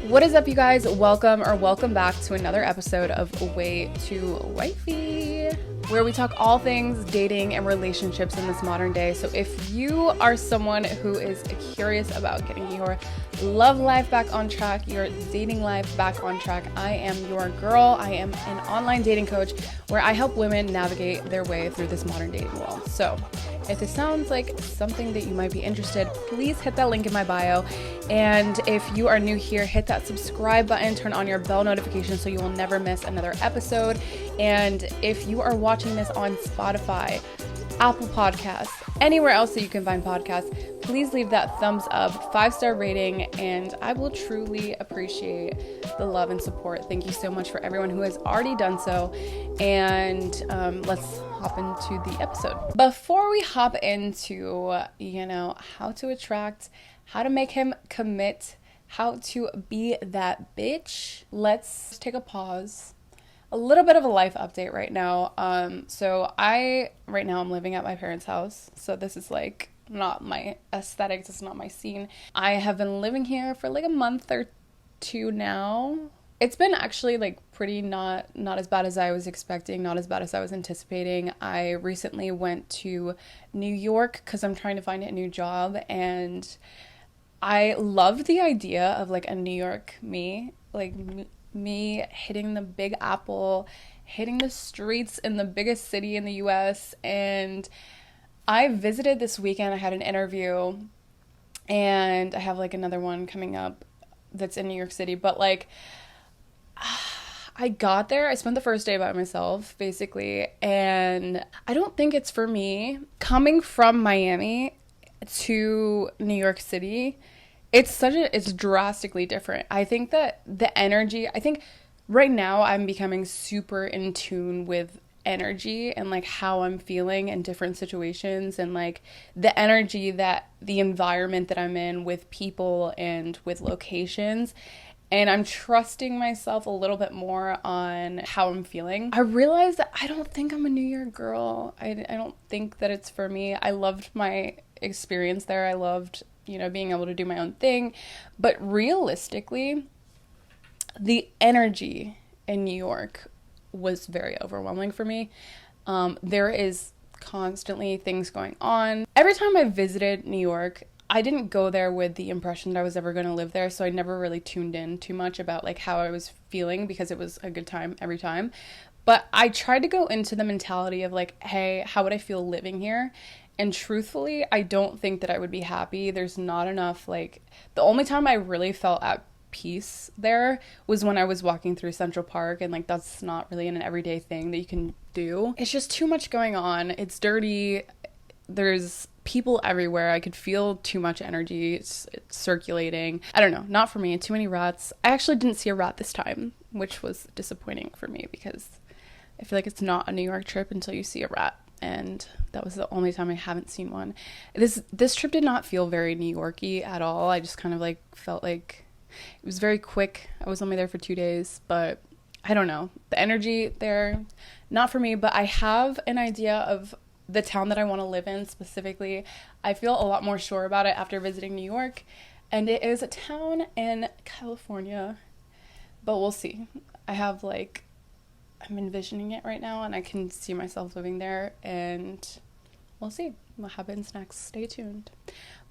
What is up, you guys? Welcome back to another episode of Way to Wifey, where we talk all things dating and relationships in this modern day. So if you are someone who is curious about getting your love life back on track, your dating life back on track, I am your girl. I am an online dating coach where I help women navigate their way through this modern dating world. So if this sounds like something that you might be interested, please hit that link in my bio. And if you are new here, hit that subscribe button, turn on your bell notification so you will never miss another episode. And if you are watching this on Spotify, Apple Podcasts, anywhere else that you can find podcasts, please leave that thumbs up, 5-star rating, and I will truly appreciate the love and support. Thank you so much for everyone who has already done so. And let's hop into the episode. Before we hop into, how to attract, how to make him commit, how to be that bitch, let's take a pause. A little bit of a life update right now. Right now I'm living at my parents' house. So this is like not my aesthetics. It's not my scene. I have been living here for like a month or two now. It's been actually like pretty not as bad as I was expecting, not as bad as I was anticipating. I recently went to New York because I'm trying to find a new job, and I love the idea of like a New York me, like me hitting the Big Apple, hitting the streets in the biggest city in the US. And I visited this weekend. I had an interview, and I have like another one coming up that's in New York City. But like, I got there, I spent the first day by myself basically, and I don't think it's for me. Coming from Miami to New York City, it's drastically different. I think that the energy, right now I'm becoming super in tune with energy and like how I'm feeling in different situations, and like the energy that the environment that I'm in with people and with locations. And I'm trusting myself a little bit more on how I'm feeling. I realized that I don't think I'm a New York girl. I don't think that it's for me. I loved my experience there. I loved, being able to do my own thing. But realistically, the energy in New York was very overwhelming for me. There is constantly things going on. Every time I visited New York, I didn't go there with the impression that I was ever going to live there, so I never really tuned in too much about like how I was feeling, because it was a good time every time. But I tried to go into the mentality of like, hey, how would I feel living here? And truthfully, I don't think that I would be happy. There's not enough, like, the only time I really felt at peace there was when I was walking through Central Park, and like that's not really an everyday thing that you can do. It's just too much going on. It's dirty. There's people everywhere. I could feel too much energy. It's circulating. I don't know. Not for me. Too many rats. I actually didn't see a rat this time, which was disappointing for me, because I feel like it's not a New York trip until you see a rat. And that was the only time I haven't seen one. This trip did not feel very New York-y at all. I just kind of like felt like it was very quick. I was only there for 2 days, but I don't know. The energy there, not for me, but I have an idea of the town that I want to live in specifically. I feel a lot more sure about it after visiting New York, and it is a town in California, but we'll see. I'm envisioning it right now, and I can see myself living there, and we'll see what happens next. Stay tuned.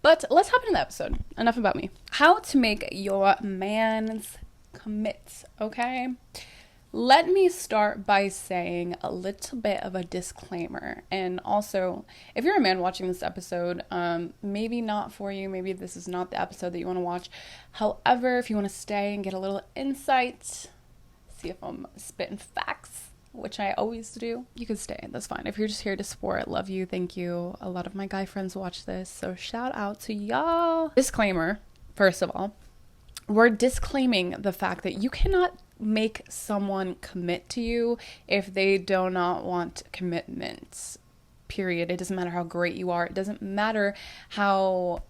But let's hop into the episode. Enough about me. How to make your man's commit, okay? Let me start by saying a little bit of a disclaimer. And also, if you're a man watching this episode, maybe not for you. Maybe this is not the episode that you want to watch. However, if you want to stay and get a little insight, see if I'm spitting facts, which I always do, you can stay. That's fine. If you're just here to support, love you, thank you. A lot of my guy friends watch this, so shout out to y'all. Disclaimer, first of all, we're disclaiming the fact that you cannot make someone commit to you if they do not want commitment, period. It doesn't matter how great you are. It doesn't matter how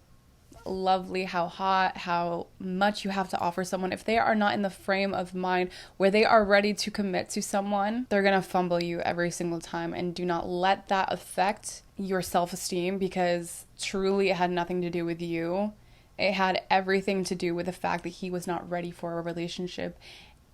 lovely, how hot, how much you have to offer someone. If they are not in the frame of mind where they are ready to commit to someone, they're gonna fumble you every single time. And do not let that affect your self-esteem, because truly it had nothing to do with you. It had everything to do with the fact that he was not ready for a relationship,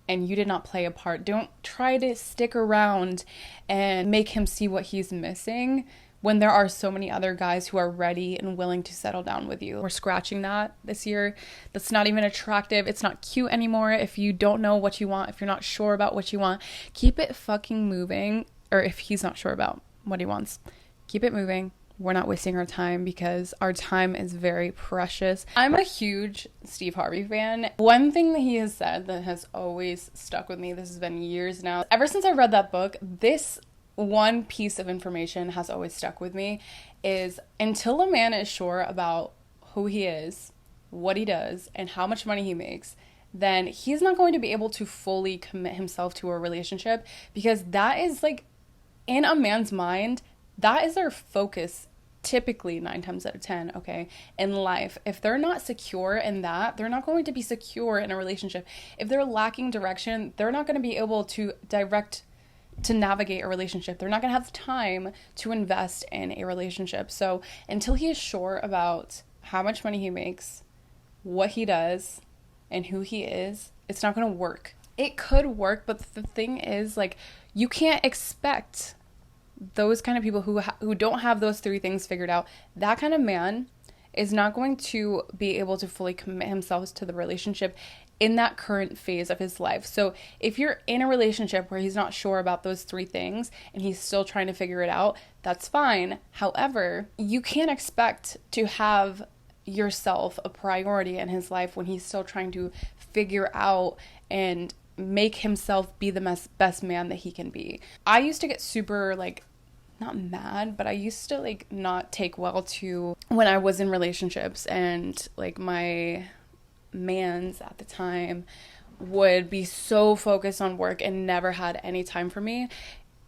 and you did not play a part. Don't try to stick around and make him see what he's missing when there are so many other guys who are ready and willing to settle down with you. We're scratching that this year. That's not even attractive. It's not cute anymore. If you don't know what you want, if you're not sure about what you want, keep it fucking moving. Or if he's not sure about what he wants, keep it moving. We're not wasting our time because our time is very precious. I'm a huge Steve Harvey fan. One thing that he has said that has always stuck with me, this has been years now, ever since I read that book, this one piece of information has always stuck with me, is until a man is sure about who he is, what he does, and how much money he makes, then he's not going to be able to fully commit himself to a relationship, because that is like, in a man's mind, that is their focus typically 9 times out of 10, okay, in life. If they're not secure in that, they're not going to be secure in a relationship. If they're lacking direction, they're not going to be able to navigate a relationship. They're not going to have time to invest in a relationship. So until he is sure about how much money he makes, what he does, and who he is, it's not going to work. It could work, but the thing is, like, you can't expect those kind of people who don't have those 3 things figured out. That kind of man is not going to be able to fully commit himself to the relationship in that current phase of his life. So if you're in a relationship where he's not sure about those 3 things and he's still trying to figure it out, that's fine. However, you can't expect to have yourself a priority in his life when he's still trying to figure out and make himself be the best man that he can be. I used to get super, like, not mad, but I used to, like, not take well to when I was in relationships, and like my mans at the time would be so focused on work and never had any time for me.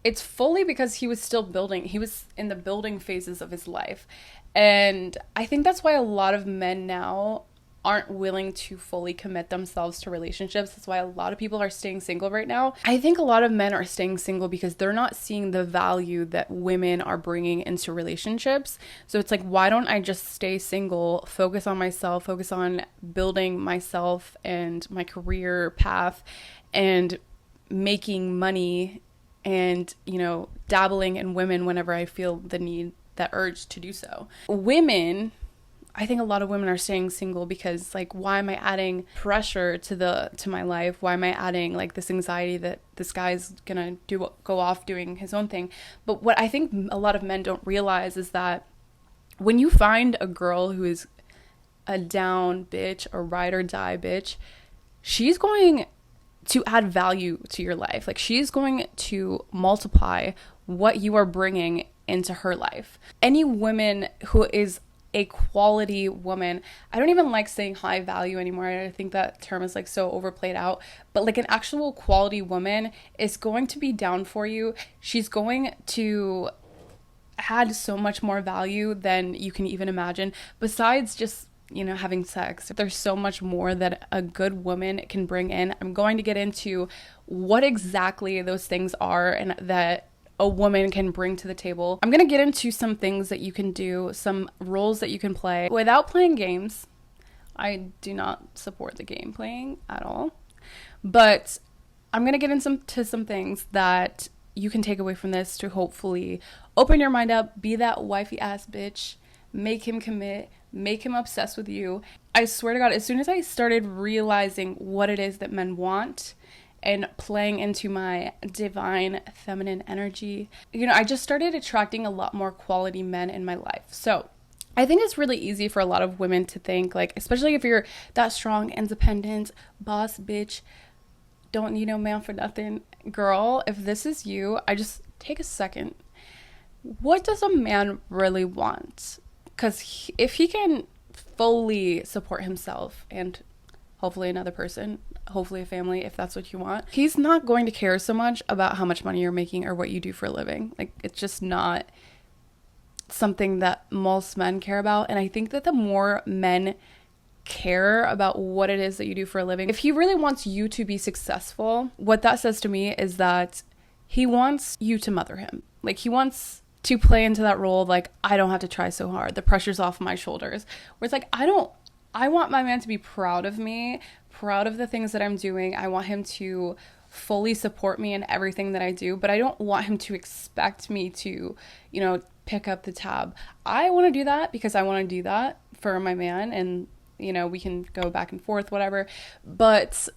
It's fully because he was still building. He was in the building phases of his life. And I think that's why a lot of men now aren't willing to fully commit themselves to relationships. That's why a lot of people are staying single right now. I think a lot of men are staying single because they're not seeing the value that women are bringing into relationships. So it's like, why don't I just stay single, focus on myself, focus on building myself and my career path and making money and, you know, dabbling in women whenever I feel the need, that urge to do so. I think a lot of women are staying single because, like, why am I adding pressure to my life? Why am I adding, like, this anxiety that this guy's gonna go off doing his own thing? But what I think a lot of men don't realize is that when you find a girl who is a down bitch, a ride or die bitch, she's going to add value to your life. Like, she's going to multiply what you are bringing into her life. Any woman who is a quality woman, I don't even like saying high value anymore. I think that term is, like, so overplayed out, but like an actual quality woman is going to be down for you. She's going to add so much more value than you can even imagine, besides just, you know, having sex. There's so much more that a good woman can bring in. I'm going to get into what exactly those things are and that a woman can bring to the table. I'm going to get into some things that you can do, some roles that you can play without playing games. I do not support the game playing at all. But I'm going to get into some things that you can take away from this to hopefully open your mind up, be that wifey ass bitch, make him commit, make him obsessed with you. I swear to God, as soon as I started realizing what it is that men want and playing into my divine feminine energy, you know, I just started attracting a lot more quality men in my life. So I think it's really easy for a lot of women to think, like, especially if you're that strong, independent, boss bitch, don't need no man for nothing girl. If this is you, I just take a second. What does a man really want? Because if he can fully support himself and hopefully another person, hopefully a family, if that's what you want, he's not going to care so much about how much money you're making or what you do for a living. Like, it's just not something that most men care about. And I think that the more men care about what it is that you do for a living, if he really wants you to be successful, what that says to me is that he wants you to mother him. Like, he wants to play into that role of, like, I don't have to try so hard, the pressure's off my shoulders, where it's like, I don't I want my man to be proud of me, proud of the things that I'm doing. I want him to fully support me in everything that I do, but I don't want him to expect me to, pick up the tab. I want to do that because I want to do that for my man, and, we can go back and forth, whatever. But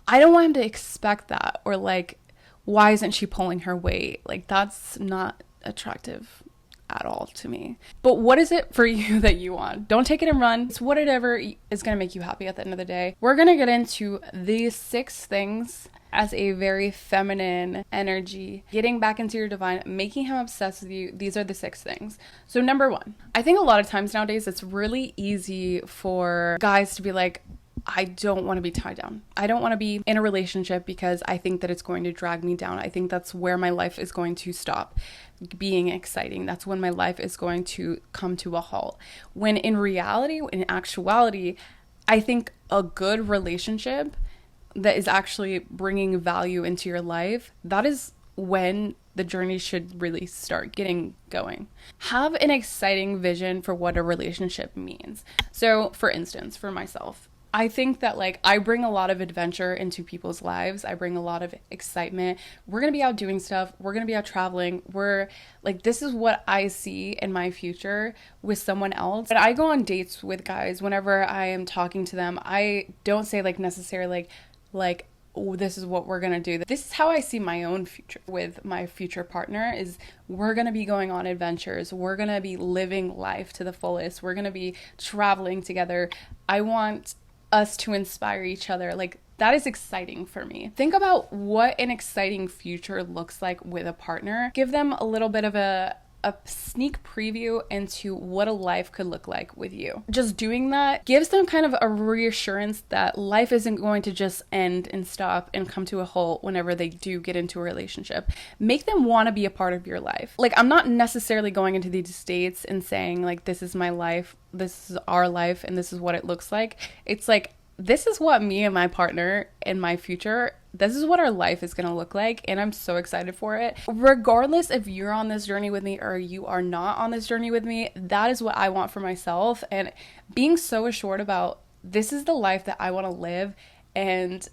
I don't want him to expect that, or like, why isn't she pulling her weight? Like, that's not attractive at all to me. But what is it for you that you want? Don't take it and run. It's whatever is going to make you happy at the end of the day. We're going to get into these 6 things as a very feminine energy, getting back into your divine, making him obsessed with you. These are the 6 things. So number 1, I think a lot of times nowadays it's really easy for guys to be like, I don't want to be tied down. I don't want to be in a relationship because I think that it's going to drag me down. I think that's where my life is going to stop being exciting. That's when my life is going to come to a halt. When in reality, in actuality, I think a good relationship that is actually bringing value into your life, that is when the journey should really start getting going. Have an exciting vision for what a relationship means. So for instance, for myself, I think that I bring a lot of adventure into people's lives. I bring a lot of excitement. We're going to be out doing stuff. We're going to be out traveling. This is what I see in my future with someone else. But I go on dates with guys. Whenever I am talking to them, I don't say necessarily oh, this is what we're going to do. This is how I see my own future with my future partner is we're going to be going on adventures. We're going to be living life to the fullest. We're going to be traveling together. I want us to inspire each other. That is exciting for me. Think about what an exciting future looks like with a partner. Give them a little bit of a sneak preview into what a life could look like with you. Just doing that gives them kind of a reassurance that life isn't going to just end and stop and come to a halt whenever they do get into a relationship. Make them want to be a part of your life. I'm not necessarily going into these dates and saying this is my life, this is our life, and this is what it looks like. It's this is what me and my partner in my future, this is what our life is going to look like, and I'm so excited for it. Regardless if you're on this journey with me or you are not on this journey with me, that is what I want for myself, and being so assured about this is the life that I want to live, and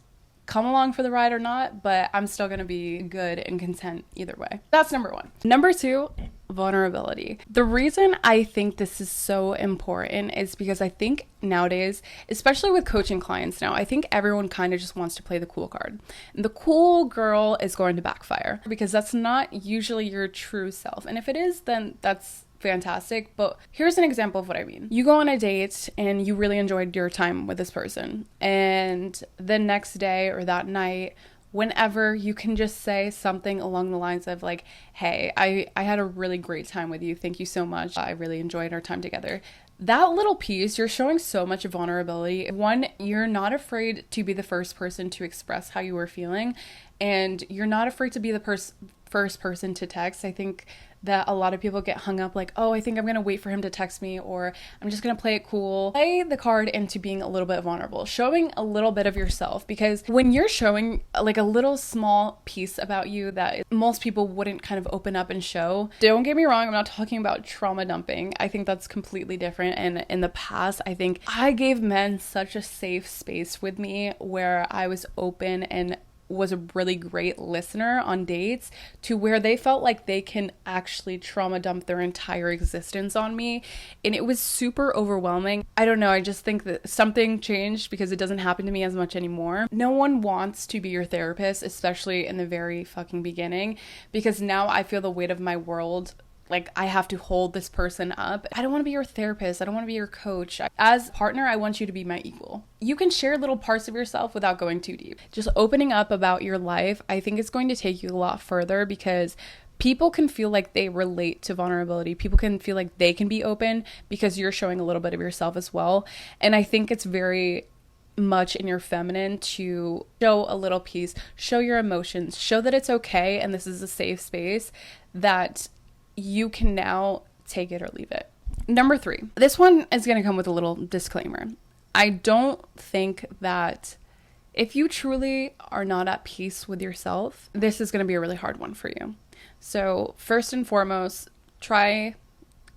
come along for the ride or not, but I'm still going to be good and content either way. That's number 1. Number 2, vulnerability. The reason I think this is so important is because I think nowadays, especially with coaching clients now, I think everyone kind of just wants to play the cool card. And the cool girl is going to backfire because that's not usually your true self. And if it is, then that's fantastic. But here's an example of what I mean. You go on a date and you really enjoyed your time with this person, and the next day or that night, whenever, you can just say something along the lines of hey, I had a really great time with you. Thank you so much. I really enjoyed our time together. That little piece, you're showing so much vulnerability. 1, you're not afraid to be the first person to express how you were feeling, and you're not afraid to be the first person to text. I think that a lot of people get hung up oh, I think I'm going to wait for him to text me, or I'm just going to play it cool. Play the card into being a little bit vulnerable, showing a little bit of yourself, because when you're showing a little small piece about you that most people wouldn't kind of open up and show. Don't get me wrong, I'm not talking about trauma dumping. I think that's completely different. And in the past, I think I gave men such a safe space with me where I was open and was a really great listener on dates, to where they felt like they can actually trauma dump their entire existence on me. And it was super overwhelming. I don't know. I just think that something changed because it doesn't happen to me as much anymore. No one wants to be your therapist, especially in the very fucking beginning, because now I feel the weight of my world. I have to hold this person up. I don't want to be your therapist. I don't want to be your coach. As a partner, I want you to be my equal. You can share little parts of yourself without going too deep. Just opening up about your life, I think it's going to take you a lot further, because people can feel like they relate to vulnerability. People can feel like they can be open because you're showing a little bit of yourself as well. And I think it's very much in your feminine to show a little piece, show your emotions, show that it's okay and this is a safe space, that you can now take it or leave it. Number 3, this one is going to come with a little disclaimer. I don't think that if you truly are not at peace with yourself, this is going to be a really hard one for you. So first and foremost, try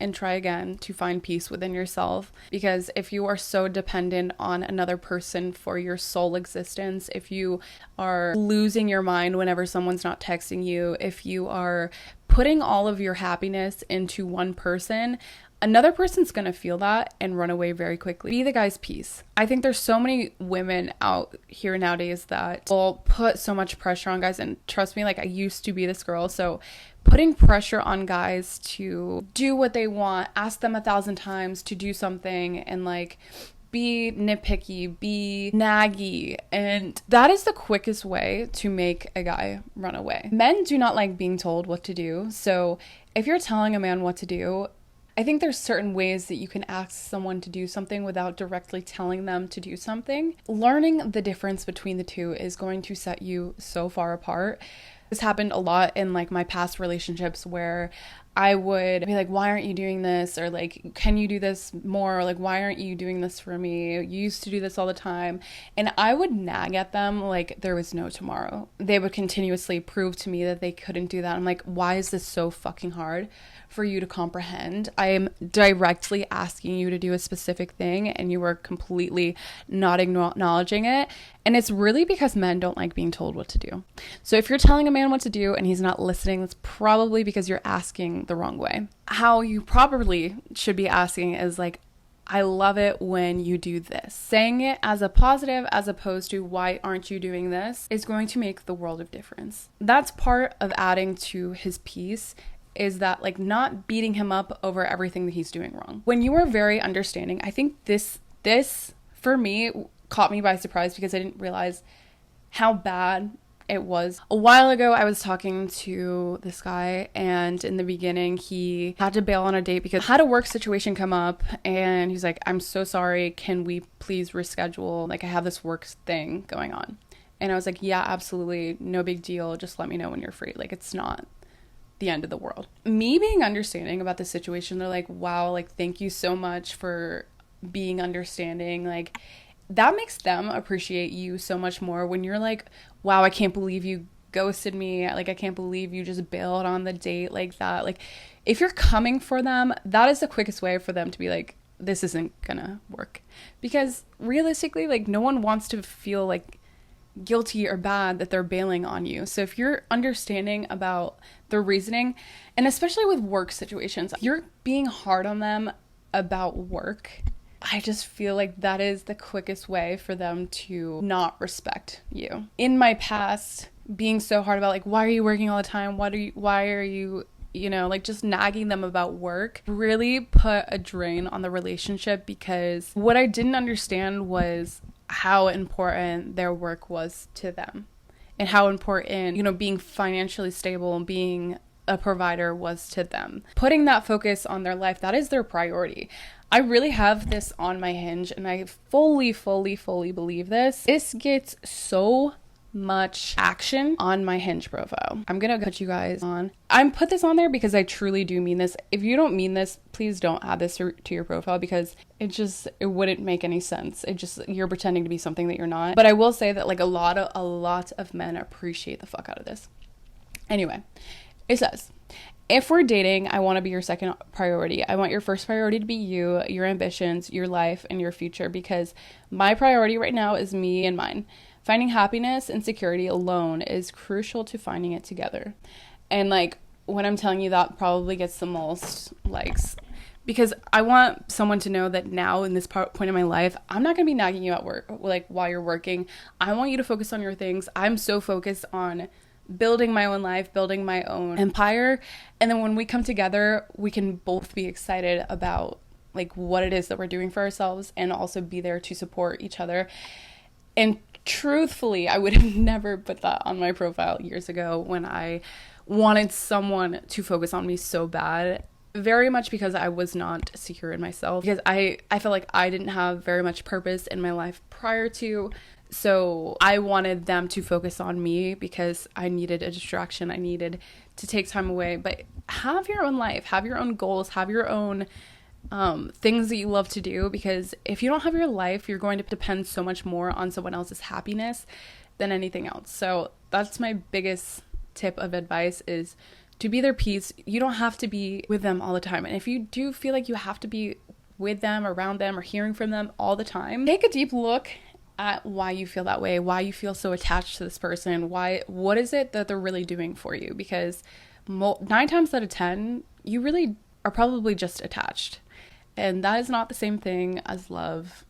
and try again to find peace within yourself. Because if you are so dependent on another person for your sole existence, if you are losing your mind whenever someone's not texting you, if you are putting all of your happiness into one person, another person's going to feel that and run away very quickly. Be the guy's peace. I think there's so many women out here nowadays that will put so much pressure on guys. And trust me, like, I used to be this girl. So putting pressure on guys to do what they want, ask them 1,000 times to do something, and like be nitpicky, be naggy. And that is the quickest way to make a guy run away. Men do not like being told what to do. So if you're telling a man what to do, I think there's certain ways that you can ask someone to do something without directly telling them to do something. Learning the difference between the two is going to set you so far apart. This happened a lot in like my past relationships where I would be like, why aren't you doing this? Or like, can you do this more? Or like, why aren't you doing this for me? You used to do this all the time. And I would nag at them like there was no tomorrow. They would continuously prove to me that they couldn't do that. I'm like, why is this so fucking hard for you to comprehend? I am directly asking you to do a specific thing and you are completely not acknowledging it. And it's really because men don't like being told what to do. So if you're telling a man what to do and he's not listening, that's probably because you're asking the wrong way. How you probably should be asking is like, I love it when you do this. Saying it as a positive as opposed to why aren't you doing this is going to make the world of difference. That's part of adding to his peace, is that like not beating him up over everything that he's doing wrong. When you are very understanding, I think this for me caught me by surprise because I didn't realize how bad it was. A while ago, I was talking to this guy, and in the beginning, he had to bail on a date because had a work situation come up, and he's like, I'm so sorry, can we please reschedule? Like, I have this work thing going on. And I was like, yeah, absolutely, no big deal, just let me know when you're free. Like, it's not the end of the world. Me being understanding about the situation, they're like, wow, like, thank you so much for being understanding. Like, that makes them appreciate you so much more when you're like, wow, I can't believe you ghosted me. Like, I can't believe you just bailed on the date like that. Like, if you're coming for them, that is the quickest way for them to be like, this isn't gonna work. Because realistically, like, no one wants to feel like guilty or bad that they're bailing on you. So if you're understanding about the reasoning, and especially with work situations, if you're being hard on them about work, I just feel like that is the quickest way for them to not respect you. In my past, being so hard about like, why are you working all the time? Why are you, like just nagging them about work really put a drain on the relationship, because what I didn't understand was how important their work was to them and how important, being financially stable and being a provider was to them. Putting that focus on their life, that is their priority. I really have this on my Hinge, and I fully believe this. This gets so much action on my Hinge profile. I'm gonna put you guys on. I put this on there because I truly do mean this. If you don't mean this, please don't add this to your profile, because it wouldn't make any sense. You're pretending to be something that you're not. But I will say that like a lot of men appreciate the fuck out of this. Anyway, it says, if we're dating, I want to be your second priority. I want your first priority to be you, your ambitions, your life, and your future, because my priority right now is me and mine. Finding happiness and security alone is crucial to finding it together. And like, when I'm telling you that probably gets the most likes, because I want someone to know that now in this point in my life, I'm not going to be nagging you at work, like while you're working. I want you to focus on your things. I'm so focused on building my own life, building my own empire. And then when we come together, we can both be excited about like what it is that we're doing for ourselves, and also be there to support each other. And truthfully, I would have never put that on my profile years ago when I wanted someone to focus on me so bad, very much because I was not secure in myself, because I felt like I didn't have very much purpose in my life prior to. So I wanted them to focus on me because I needed a distraction. I needed to take time away. But have your own life, have your own goals, have your own things that you love to do, because if you don't have your life, you're going to depend so much more on someone else's happiness than anything else. So that's my biggest tip of advice, is to be their peace. You don't have to be with them all the time. And if you do feel like you have to be with them, around them, or hearing from them all the time, take a deep look at why you feel that way, why you feel so attached to this person, what is it that they're really doing for you? Because 9 times out of 10, you really are probably just attached. And that is not the same thing as love.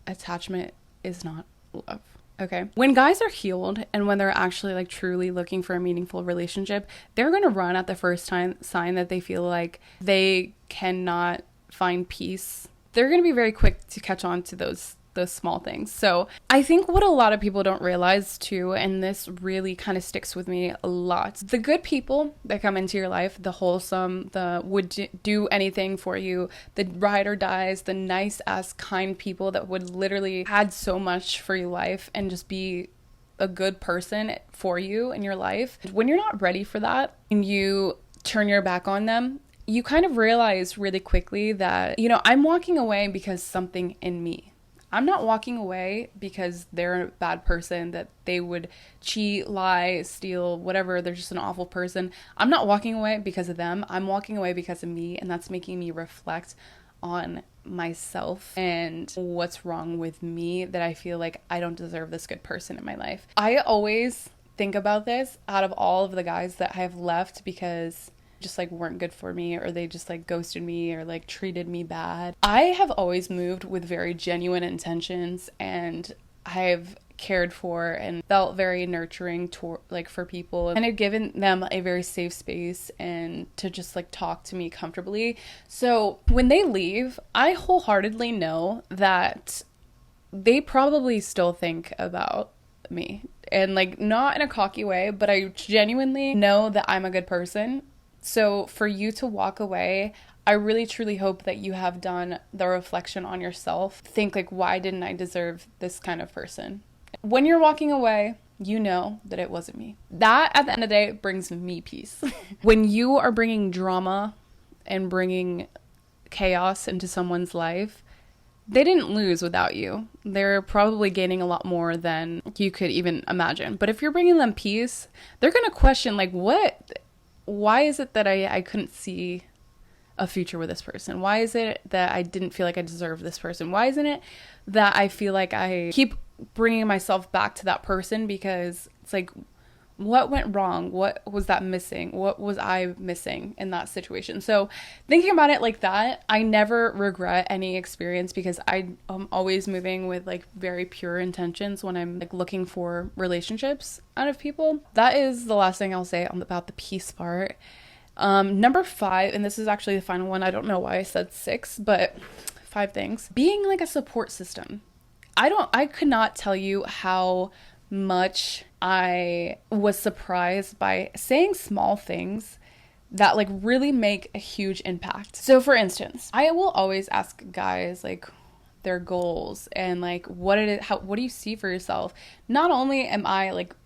Attachment is not love. Okay. When guys are healed and when they're actually like truly looking for a meaningful relationship, they're going to run at the first sign that they feel like they cannot find peace. They're going to be very quick to catch on to those small things. So I think what a lot of people don't realize too, and this really kind of sticks with me a lot, the good people that come into your life, the wholesome, the would do anything for you, the ride or dies, the nice ass kind people that would literally add so much for your life and just be a good person for you in your life. When you're not ready for that and you turn your back on them, you kind of realize really quickly that, I'm walking away because something in me. I'm not walking away because they're a bad person, that they would cheat, lie, steal, whatever. They're just an awful person. I'm not walking away because of them. I'm walking away because of me, and that's making me reflect on myself and what's wrong with me, that I feel like I don't deserve this good person in my life. I always think about this out of all of the guys that I have left because just like weren't good for me, or they just like ghosted me or like treated me bad. I have always moved with very genuine intentions, and I've cared for and felt very nurturing for people, and I've given them a very safe space and to just like talk to me comfortably. So when they leave, I wholeheartedly know that they probably still think about me, and like not in a cocky way, but I genuinely know that I'm a good person. So for you to walk away, I really truly hope that you have done the reflection on yourself. Think like, why didn't I deserve this kind of person? When you're walking away, you know that it wasn't me. That at the end of the day brings me peace. When you are bringing drama and bringing chaos into someone's life, they didn't lose without you. They're probably gaining a lot more than you could even imagine. But if you're bringing them peace, they're going to question like, why is it that I couldn't see a future with this person? Why is it that I didn't feel like I deserved this person? Why isn't it that I feel like I keep bringing myself back to that person? Because it's like, what went wrong? What was that missing? What was I missing in that situation? So thinking about it like that, I never regret any experience because I'm always moving with like very pure intentions when I'm like looking for relationships out of people. That is the last thing I'll say about the peace part. Number 5, and this is actually the final one. I don't know why I said 6, but 5 things. Being like a support system. I could not tell you how much I was surprised by saying small things that like really make a huge impact. So for instance, I will always ask guys like their goals and like what do you see for yourself? Not only am I like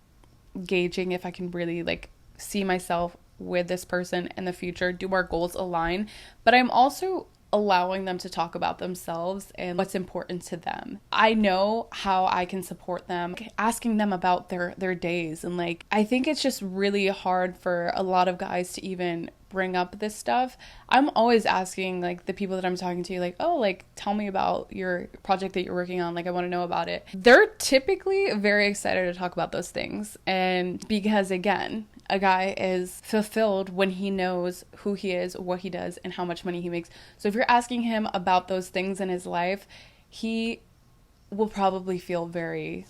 gauging if I can really like see myself with this person in the future, do our goals align, but I'm also allowing them to talk about themselves and what's important to them. I know how I can support them, asking them about their days. And like, I think it's just really hard for a lot of guys to even bring up this stuff. I'm always asking like the people that I'm talking to, like, oh, like tell me about your project that you're working on. Like, I want to know about it. They're typically very excited to talk about those things. And because again, a guy is fulfilled when he knows who he is, what he does, and how much money he makes. So if you're asking him about those things in his life, he will probably feel very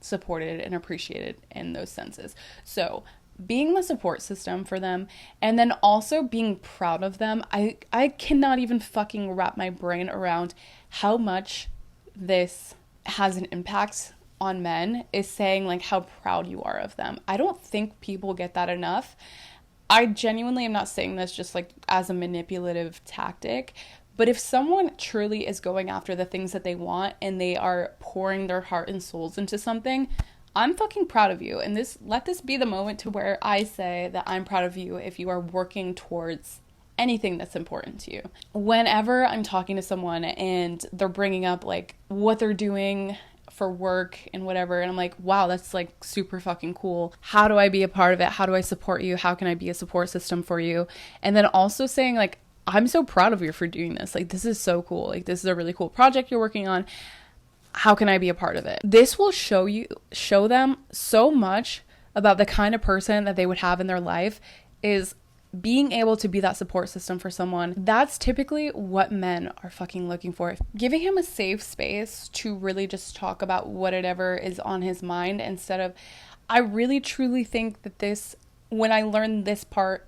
supported and appreciated in those senses. So being the support system for them, and then also being proud of them. I cannot even fucking wrap my brain around how much this has an impact on men, is saying like how proud you are of them. I don't think people get that enough. I genuinely am not saying this just like as a manipulative tactic, but if someone truly is going after the things that they want and they are pouring their heart and souls into something, I'm fucking proud of you. And let this be the moment to where I say that I'm proud of you if you are working towards anything that's important to you. Whenever I'm talking to someone and they're bringing up like what they're doing for work and whatever. And I'm like, wow, that's like super fucking cool. How do I be a part of it? How do I support you? How can I be a support system for you? And then also saying like, I'm so proud of you for doing this. Like, this is so cool. Like, this is a really cool project you're working on. How can I be a part of it? This will show them so much about the kind of person that they would have in their life, is being able to be that support system for someone. That's typically what men are fucking looking for. Giving him a safe space to really just talk about whatever is on his mind, instead of, I really truly think that this, when I learned this part,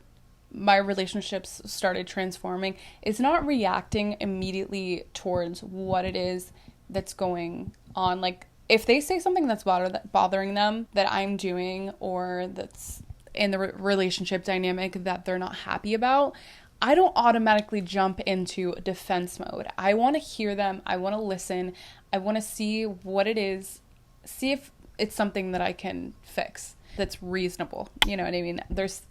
my relationships started transforming. It's not reacting immediately towards what it is that's going on. Like, if they say something that's bothering them that I'm doing, or that's in the relationship dynamic that they're not happy about, I don't automatically jump into defense mode. I want to hear them. I want to listen. I want to see what it is, see if it's something that I can fix that's reasonable. You know what I mean? There's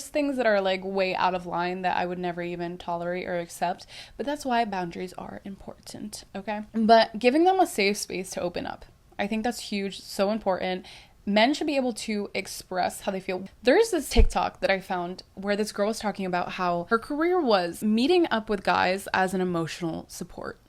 things that are like way out of line that I would never even tolerate or accept, but that's why boundaries are important, okay? But giving them a safe space to open up, I think that's huge, so important. Men should be able to express how they feel. There's this TikTok that I found where this girl was talking about how her career was meeting up with guys as an emotional support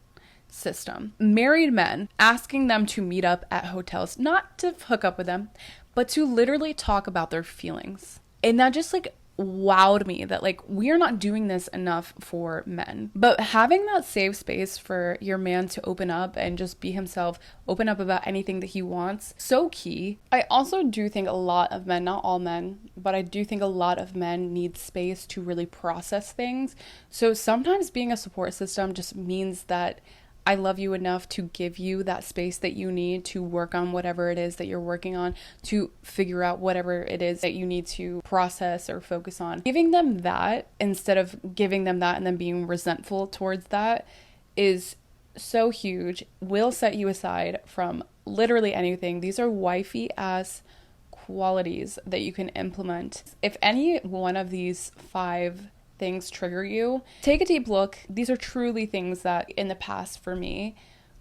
system. Married men, asking them to meet up at hotels, not to hook up with them, but to literally talk about their feelings. And that just like wowed me, that like we are not doing this enough for men. But having that safe space for your man to open up and just be himself, open up about anything that he wants, so key. I also do think a lot of men, not all men, but I do think a lot of men need space to really process things. So sometimes being a support system just means that I love you enough to give you that space that you need to work on whatever it is that you're working on, to figure out whatever it is that you need to process or focus on. Giving them that instead of giving them that and then being resentful towards that is so huge. Will set you aside from literally anything. These are wifey ass qualities that you can implement. If any one of these 5 things trigger you, take a deep look. These are truly things that in the past for me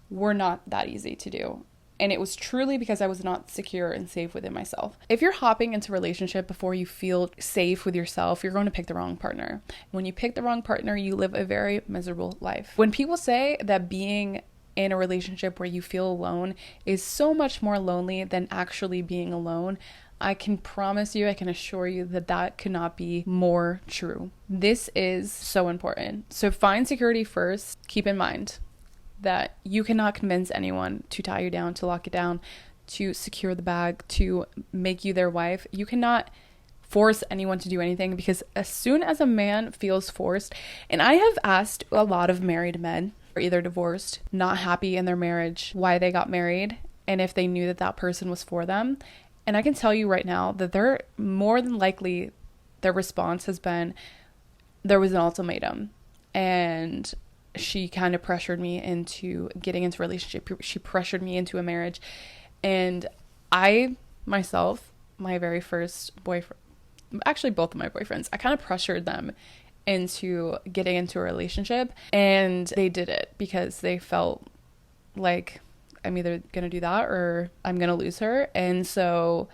were not that easy to do. And it was truly because I was not secure and safe within myself. If you're hopping into a relationship before you feel safe with yourself, you're going to pick the wrong partner. When you pick the wrong partner, you live a very miserable life. When people say that being in a relationship where you feel alone is so much more lonely than actually being alone, I can promise you, I can assure you that that could not be more true. This is so important. So find security first. Keep in mind that you cannot convince anyone to tie you down, to lock it down, to secure the bag, to make you their wife. You cannot force anyone to do anything, because as soon as a man feels forced, and I have asked a lot of married men, or either divorced, not happy in their marriage, why they got married, and if they knew that that person was for them. And I can tell you right now that they're more than likely, their response has been, there was an ultimatum and she kind of pressured me into getting into a relationship. She pressured me into a marriage. And I myself, my very first boyfriend, actually both of my boyfriends, I kind of pressured them into getting into a relationship, and they did it because they felt like I'm either going to do that or I'm going to lose her. And so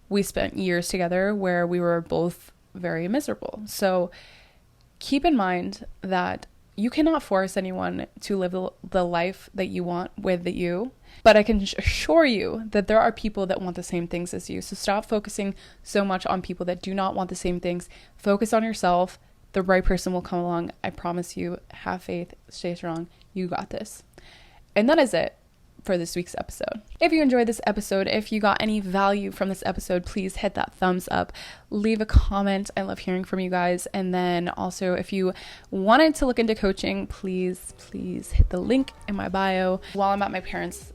we spent years together where we were both very miserable. So keep in mind that you cannot force anyone to live the life that you want with you, but I can assure you that there are people that want the same things as you. So stop focusing so much on people that do not want the same things. Focus on yourself. The right person will come along. I promise you. Have faith. Stay strong. You got this. And that is it for this week's episode. If you enjoyed this episode, if you got any value from this episode, please hit that thumbs up, leave a comment. I love hearing from you guys. And then also, if you wanted to look into coaching, please hit the link in my bio. While I'm at my parents'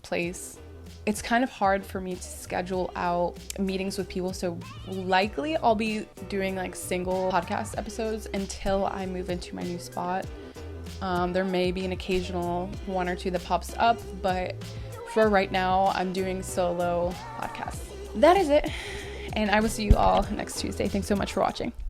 place, it's kind of hard for me to schedule out meetings with people, so likely I'll be doing like single podcast episodes until I move into my new spot. There may be an occasional one or two that pops up, but for right now, I'm doing solo podcasts. That is it, and I will see you all next Tuesday. Thanks so much for watching.